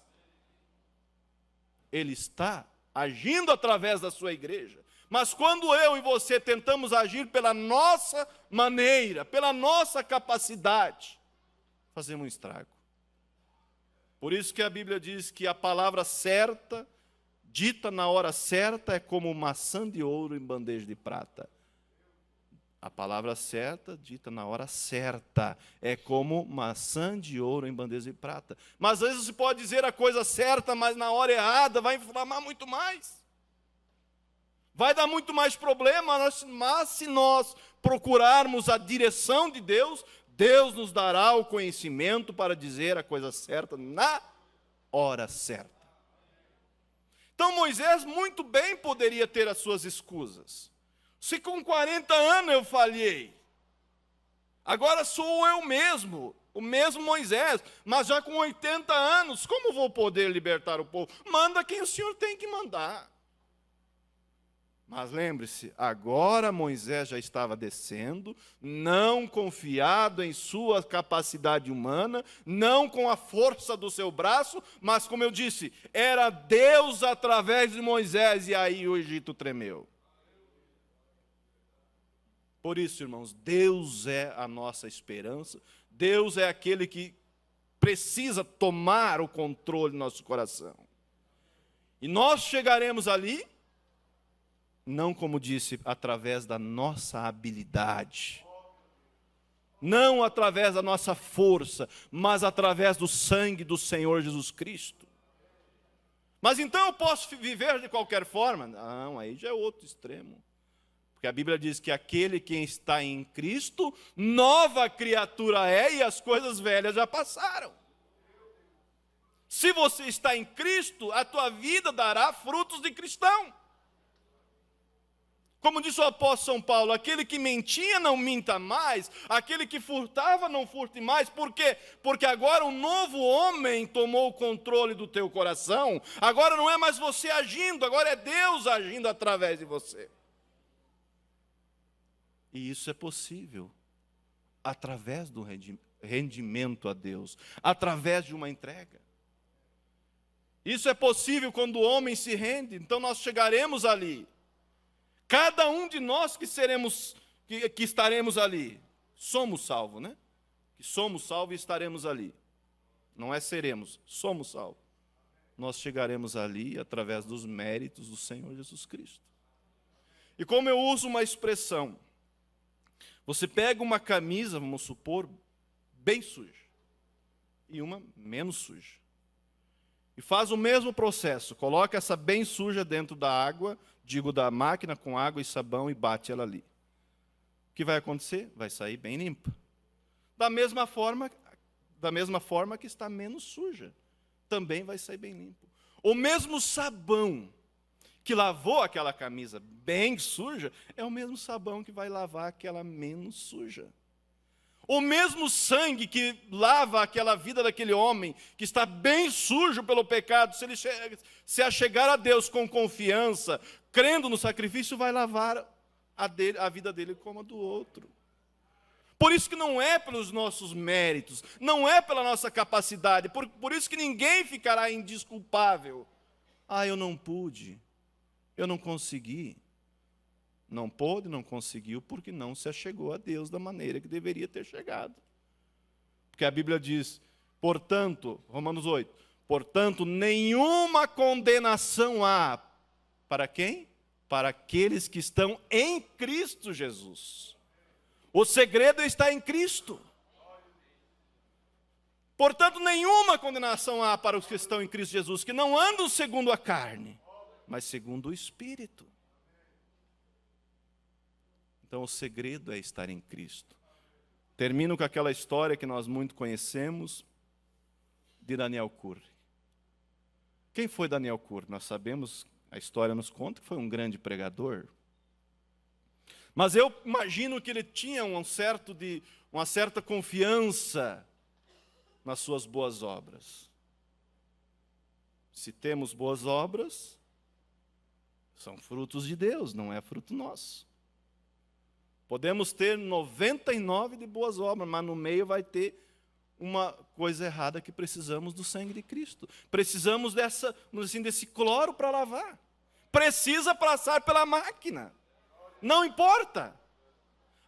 Ele está agindo através da sua igreja. Mas quando eu e você tentamos agir pela nossa maneira, pela nossa capacidade, fazemos um estrago. Por isso que a Bíblia diz que a palavra certa, dita na hora certa, é como maçã de ouro em bandeja de prata. A palavra certa, dita na hora certa, é como maçã de ouro em bandeja de prata. Mas às vezes você pode dizer a coisa certa, mas na hora errada vai inflamar muito mais. Vai dar muito mais problema, mas se nós procurarmos a direção de Deus, Deus nos dará o conhecimento para dizer a coisa certa na hora certa. Então Moisés muito bem poderia ter as suas escusas. Se com 40 anos eu falhei, agora sou eu mesmo, o mesmo Moisés, mas já com 80 anos, como vou poder libertar o povo? Manda quem o Senhor tem que mandar. Mas lembre-se, agora Moisés já estava descendo, não confiado em sua capacidade humana, não com a força do seu braço, mas como eu disse, era Deus através de Moisés, e aí o Egito tremeu. Por isso, irmãos, Deus é a nossa esperança, Deus é aquele que precisa tomar o controle do nosso coração. E nós chegaremos ali, não, como disse, através da nossa habilidade, não através da nossa força, mas através do sangue do Senhor Jesus Cristo. Mas então eu posso viver de qualquer forma? Não, aí já é outro extremo. Porque a Bíblia diz que aquele que está em Cristo, nova criatura é, e as coisas velhas já passaram. Se você está em Cristo, a tua vida dará frutos de cristão. Como disse o apóstolo São Paulo, aquele que mentia não minta mais, aquele que furtava não furte mais. Por quê? Porque agora um novo homem tomou o controle do teu coração. Agora não é mais você agindo, agora é Deus agindo através de você. E isso é possível através do rendimento a Deus, através de uma entrega. Isso é possível quando o homem se rende, então nós chegaremos ali. Cada um de nós que estaremos ali, somos salvos, né? Que somos salvos e estaremos ali. Não é seremos, somos salvos. Nós chegaremos ali através dos méritos do Senhor Jesus Cristo. E como eu uso uma expressão, você pega uma camisa, vamos supor, bem suja, e uma menos suja. E faz o mesmo processo, coloca essa bem suja dentro da água, da máquina com água e sabão e bate ela ali. O que vai acontecer? Vai sair bem limpa. Da mesma forma que está menos suja, também vai sair bem limpo. O mesmo sabão que lavou aquela camisa bem suja, é o mesmo sabão que vai lavar aquela menos suja. O mesmo sangue que lava aquela vida daquele homem, que está bem sujo pelo pecado, se ele se achegar a Deus com confiança, crendo no sacrifício, vai lavar a vida dele como a do outro. Por isso que não é pelos nossos méritos, não é pela nossa capacidade, por isso que ninguém ficará indesculpável. Eu não pude, eu não consegui. Não pôde, não conseguiu, porque não se achegou a Deus da maneira que deveria ter chegado. Porque a Bíblia diz, portanto, Romanos 8, portanto, nenhuma condenação há. Para quem? Para aqueles que estão em Cristo Jesus. O segredo está em Cristo. Portanto, nenhuma condenação há para os que estão em Cristo Jesus, que não andam segundo a carne, mas segundo o Espírito. Então, o segredo é estar em Cristo. Termino com aquela história que nós muito conhecemos, de Daniel Curry. Quem foi Daniel Curry? Nós sabemos, a história nos conta que foi um grande pregador. Mas eu imagino que ele tinha uma certa confiança nas suas boas obras. Se temos boas obras, são frutos de Deus, não é fruto nosso. Podemos ter 99 de boas obras, mas no meio vai ter uma coisa errada que precisamos do sangue de Cristo. Precisamos desse cloro para lavar. Precisa passar pela máquina. Não importa.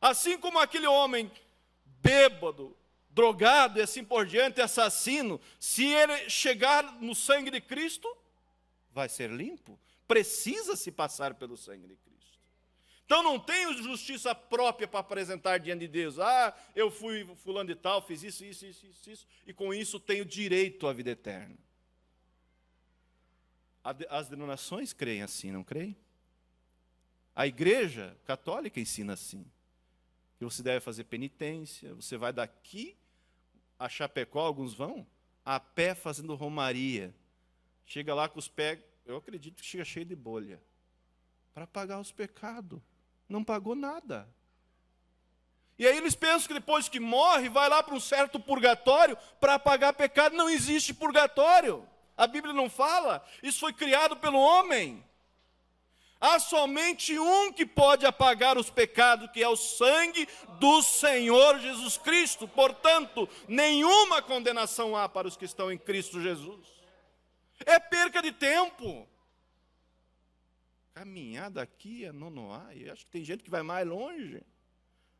Assim como aquele homem bêbado, drogado e assim por diante, assassino, se ele chegar no sangue de Cristo, vai ser limpo. Precisa se passar pelo sangue de Cristo. Então não tenho justiça própria para apresentar diante de Deus. Eu fui fulano de tal, fiz isso, e com isso tenho direito à vida eterna. As denominações creem assim, não creem? A igreja católica ensina assim. Que você deve fazer penitência, você vai daqui a Chapecó, alguns vão, a pé fazendo romaria. Chega lá com os pés, eu acredito que chega cheio de bolha. Para pagar os pecados. Não pagou nada. E aí eles pensam que depois que morre, vai lá para um certo purgatório para pagar pecado. Não existe purgatório. A Bíblia não fala. Isso foi criado pelo homem. Há somente um que pode apagar os pecados, que é o sangue do Senhor Jesus Cristo. Portanto, nenhuma condenação há para os que estão em Cristo Jesus. É perca de tempo. Caminhar daqui a Nonoá, e acho que tem gente que vai mais longe,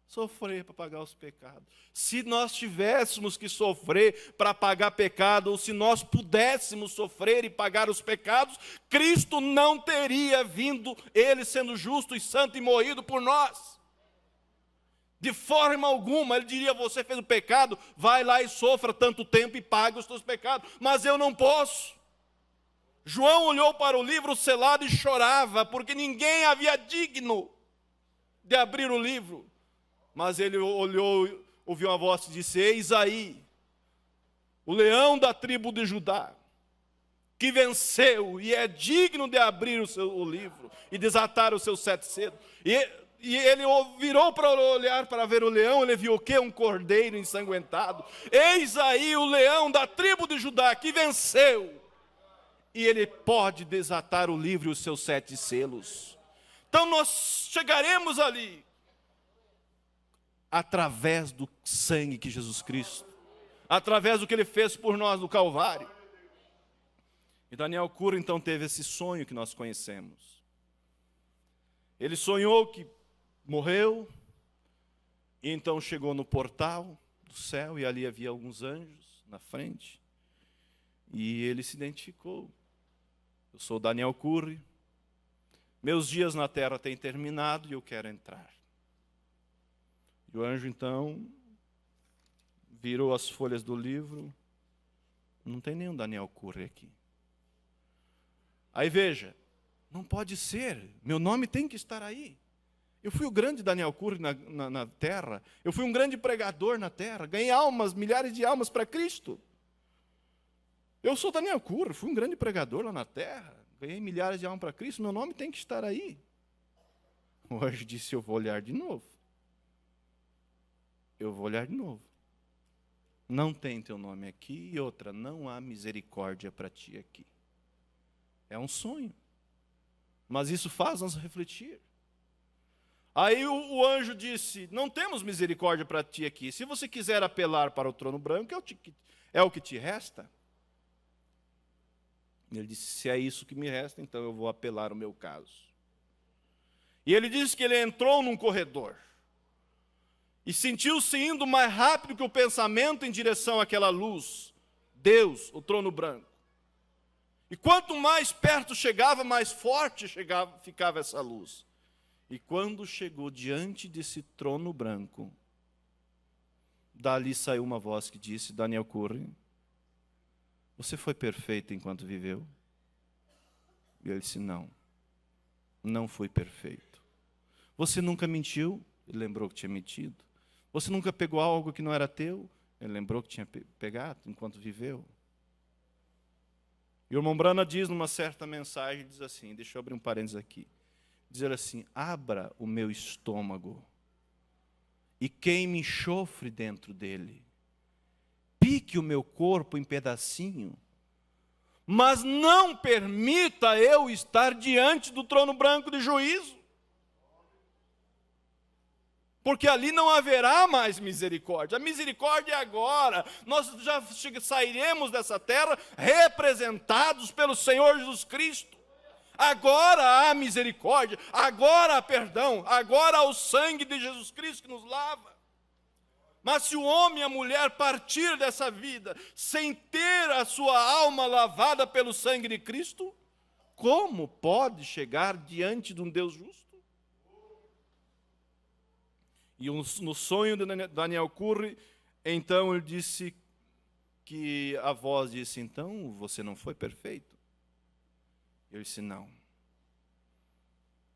sofrer para pagar os pecados. Se nós tivéssemos que sofrer para pagar pecado, ou se nós pudéssemos sofrer e pagar os pecados, Cristo não teria vindo, Ele sendo justo e santo e morrido por nós. De forma alguma, Ele diria, você fez o pecado, vai lá e sofra tanto tempo e pague os seus pecados, mas eu não posso. João olhou para o livro selado e chorava, porque ninguém havia digno de abrir o livro. Mas ele olhou, ouviu uma voz que disse, eis aí, o leão da tribo de Judá, que venceu e é digno de abrir o livro e desatar os seus 7 selos. E ele virou para olhar para ver o leão, ele viu o quê? Um cordeiro ensanguentado. Eis aí o leão da tribo de Judá, que venceu. E ele pode desatar o livro e os seus 7 selos. Então nós chegaremos ali, através do sangue que Jesus Cristo, através do que Ele fez por nós no Calvário. E Daniel Curro então teve esse sonho que nós conhecemos. Ele sonhou que morreu, e então chegou no portal do céu, e ali havia alguns anjos na frente, e ele se identificou. Eu sou Daniel Curry, meus dias na terra têm terminado e eu quero entrar. E o anjo então virou as folhas do livro, não tem nenhum Daniel Curry aqui. Aí veja, não pode ser, meu nome tem que estar aí. Eu fui o grande Daniel Curry na terra, eu fui um grande pregador na terra, ganhei almas, milhares de almas para Cristo. Eu sou Daniel Curry, fui um grande pregador lá na terra, ganhei milhares de almas para Cristo, meu nome tem que estar aí. O anjo disse, eu vou olhar de novo. Eu vou olhar de novo. Não tem teu nome aqui, e outra, não há misericórdia para ti aqui. É um sonho, mas isso faz-nos refletir. Aí o anjo disse, não temos misericórdia para ti aqui. Se você quiser apelar para o trono branco, é o que te resta. Ele disse, se é isso que me resta, então eu vou apelar o meu caso. E ele disse que ele entrou num corredor. E sentiu-se indo mais rápido que o pensamento em direção àquela luz. Deus, o trono branco. E quanto mais perto chegava, mais forte ficava essa luz. E quando chegou diante desse trono branco, dali saiu uma voz que disse, Daniel Curry, você foi perfeito enquanto viveu? E ele disse, não fui perfeito. Você nunca mentiu? Ele lembrou que tinha mentido. Você nunca pegou algo que não era teu? Ele lembrou que tinha pegado enquanto viveu. E o irmão Brana diz numa certa mensagem, diz assim, deixa eu abrir um parênteses aqui, dizer assim, abra o meu estômago e queime enxofre dentro dele, pique o meu corpo em pedacinho, mas não permita eu estar diante do trono branco de juízo, porque ali não haverá mais misericórdia. A misericórdia é agora. Nós já sairemos dessa terra representados pelo Senhor Jesus Cristo. Agora há misericórdia, agora há perdão, agora há o sangue de Jesus Cristo que nos lava. Mas se o homem e a mulher partir dessa vida sem ter a sua alma lavada pelo sangue de Cristo, como pode chegar diante de um Deus justo? E no sonho de Daniel Curry, então ele disse que a voz disse, então você não foi perfeito? Eu disse, não.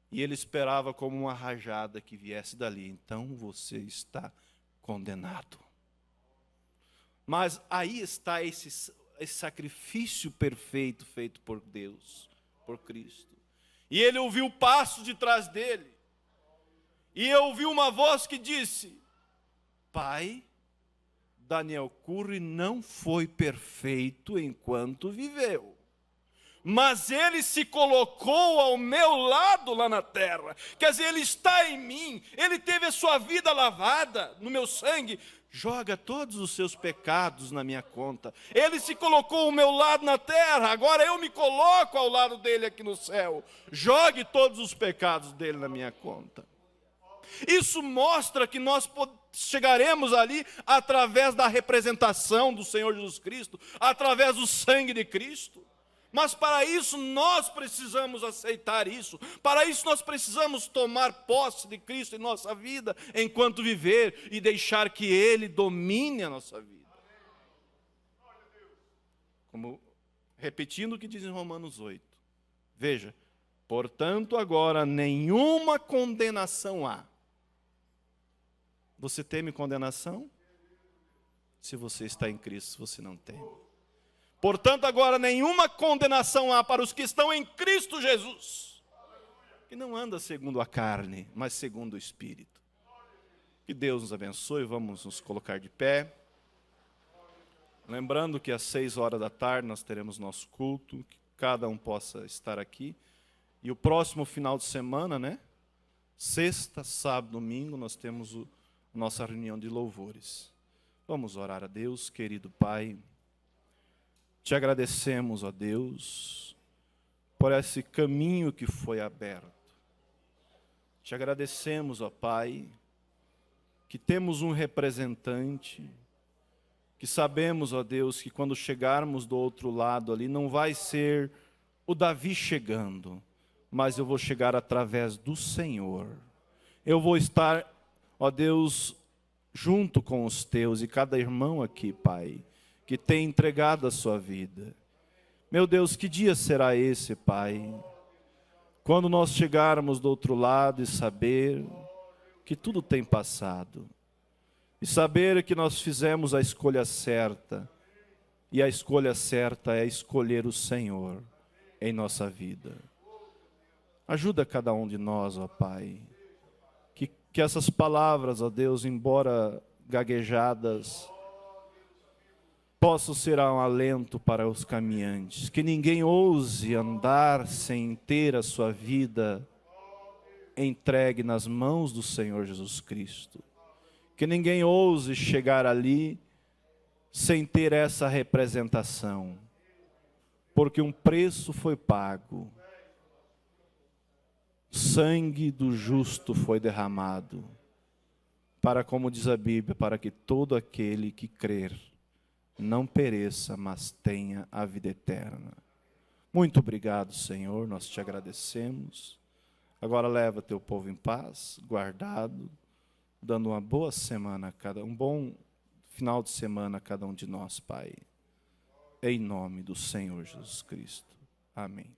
E ele esperava como uma rajada que viesse dali, então você está condenado. Mas aí está esse sacrifício perfeito feito por Deus, por Cristo. E ele ouviu o passo de trás dele. E eu ouvi uma voz que disse, Pai, Daniel Curry não foi perfeito enquanto viveu. Mas ele se colocou ao meu lado lá na terra. Quer dizer, ele está em mim. Ele teve a sua vida lavada no meu sangue. Joga todos os seus pecados na minha conta. Ele se colocou ao meu lado na terra. Agora eu me coloco ao lado dele aqui no céu. Jogue todos os pecados dele na minha conta. Isso mostra que nós chegaremos ali através da representação do Senhor Jesus Cristo, através do sangue de Cristo. Mas para isso nós precisamos aceitar isso. Para isso nós precisamos tomar posse de Cristo em nossa vida, enquanto viver, e deixar que Ele domine a nossa vida. Como repetindo o que diz em Romanos 8. Veja, portanto agora nenhuma condenação há. Você teme condenação? Se você está em Cristo, você não teme. Portanto, agora nenhuma condenação há para os que estão em Cristo Jesus, que não anda segundo a carne, mas segundo o Espírito. Que Deus nos abençoe, vamos nos colocar de pé. Lembrando que às 6h nós teremos nosso culto, que cada um possa estar aqui. E o próximo final de semana, sexta, sábado, domingo, nós temos nossa reunião de louvores. Vamos orar a Deus, querido Pai. Te agradecemos, ó Deus, por esse caminho que foi aberto. Te agradecemos, ó Pai, que temos um representante, que sabemos, ó Deus, que quando chegarmos do outro lado ali, não vai ser o Davi chegando, mas eu vou chegar através do Senhor. Eu vou estar, ó Deus, junto com os teus e cada irmão aqui, Pai, que tem entregado a sua vida. Meu Deus, que dia será esse, Pai? Quando nós chegarmos do outro lado e saber que tudo tem passado, e saber que nós fizemos a escolha certa, e a escolha certa é escolher o Senhor em nossa vida. Ajuda cada um de nós, ó Pai, que essas palavras, ó Deus, embora gaguejadas, possam ser um alento para os caminhantes, que ninguém ouse andar sem ter a sua vida entregue nas mãos do Senhor Jesus Cristo, que ninguém ouse chegar ali sem ter essa representação, porque um preço foi pago, sangue do justo foi derramado, para, como diz a Bíblia, para que todo aquele que crer não pereça, mas tenha a vida eterna. Muito obrigado, Senhor, nós te agradecemos. Agora leva teu povo em paz, guardado, dando uma boa semana a um bom final de semana a cada um de nós, Pai. Em nome do Senhor Jesus Cristo. Amém.